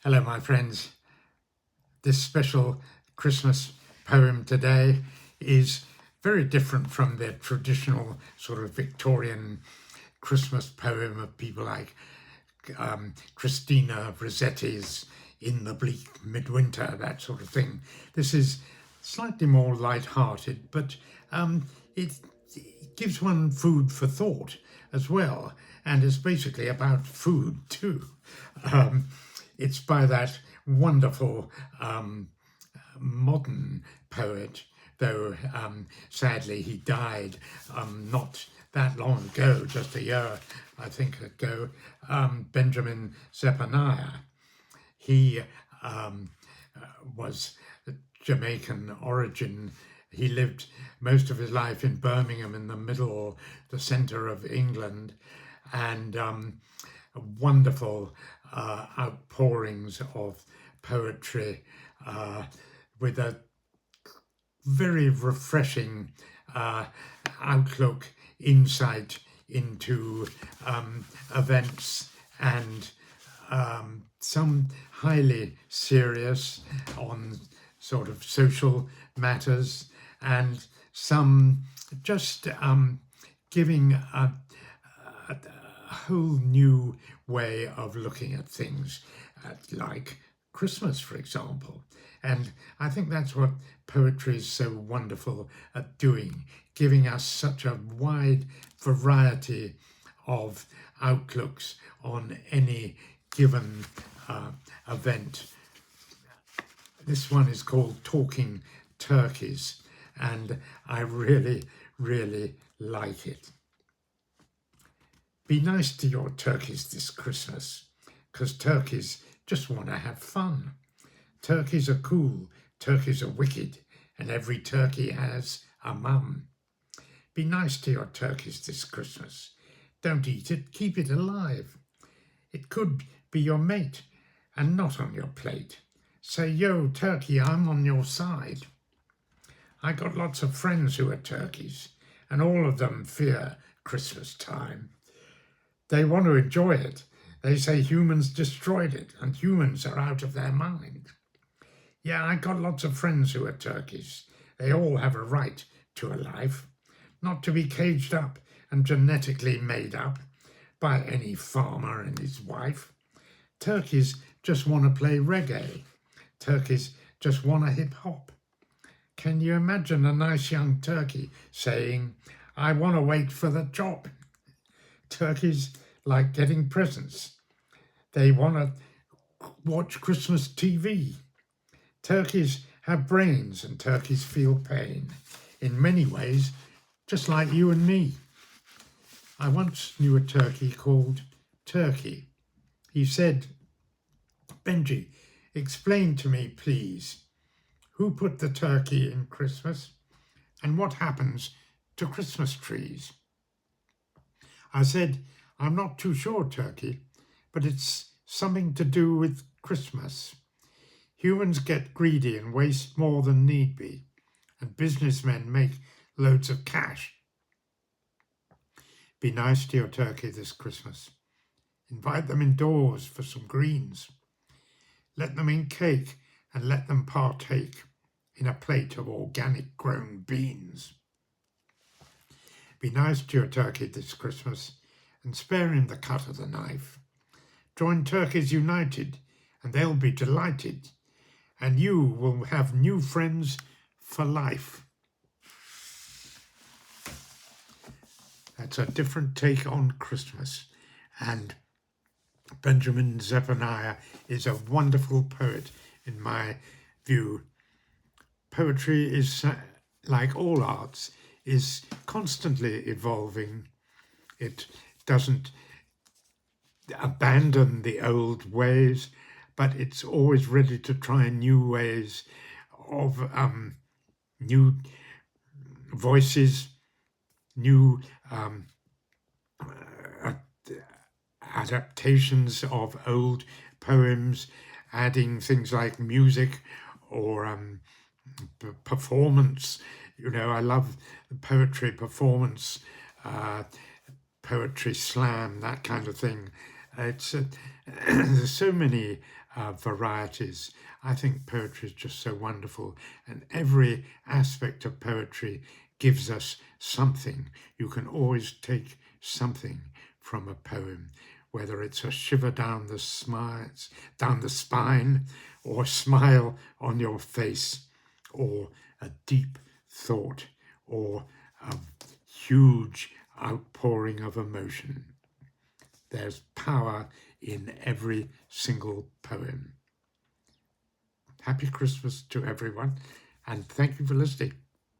Hello, my friends. This special Christmas poem today is very different from the traditional sort of Victorian Christmas poem of people like Christina, Rossetti's In the Bleak Midwinter, that sort of thing. This is slightly more light-hearted, but it gives one food for thought as well, and is basically about food too. It's by that wonderful modern poet, though sadly he died not that long ago, just a year, I think, ago, Benjamin Zephaniah. He was Jamaican origin. He lived most of his life in Birmingham, in the centre of England, and wonderful outpourings of poetry with a very refreshing outlook, insight into events, and some highly serious on sort of social matters, and some just giving a whole new way of looking at things, like Christmas, for example. And I think that's what poetry is so wonderful at doing, giving us such a wide variety of outlooks on any given event. This one is called Talking Turkeys, and I really, really like it. Be nice to your turkeys this Christmas, 'cause turkeys just want to have fun. Turkeys are cool, turkeys are wicked, and every turkey has a mum. Be nice to your turkeys this Christmas. Don't eat it, keep it alive. It could be your mate and not on your plate. Say, yo, turkey, I'm on your side. I got lots of friends who are turkeys, and all of them fear Christmas time. They want to enjoy it. They say humans destroyed it and humans are out of their mind. Yeah, I got lots of friends who are turkeys. They all have a right to a life, not to be caged up and genetically made up by any farmer and his wife. Turkeys just want to play reggae. Turkeys just want to hip hop. Can you imagine a nice young turkey saying, I want to wait for the job? Turkeys like getting presents. They want to watch Christmas TV. Turkeys have brains and turkeys feel pain. In many ways, just like you and me. I once knew a turkey called Turkey. He said, Benji, explain to me, please, who put the turkey in Christmas and what happens to Christmas trees? I said, I'm not too sure, Turkey, but it's something to do with Christmas. Humans get greedy and waste more than need be, and businessmen make loads of cash. Be nice to your turkey this Christmas. Invite them indoors for some greens. Let them in cake and let them partake in a plate of organic grown beans. Be nice to your turkey this Christmas and spare him the cut of the knife. Join Turkeys United and they'll be delighted, and you will have new friends for life. That's a different take on Christmas, and Benjamin Zephaniah is a wonderful poet in my view. Poetry is, like all arts, is constantly evolving. It doesn't abandon the old ways, but it's always ready to try new ways of new voices, new adaptations of old poems, adding things like music or performance. You know, I love poetry performance, poetry slam, that kind of thing. It's There's so many varieties. I think poetry is just so wonderful, and every aspect of poetry gives us something. You can always take something from a poem, whether it's a shiver down the spine, or a smile on your face, or a deep thought, or a huge outpouring of emotion. There's power in every single poem. Happy Christmas to everyone, and thank you for listening.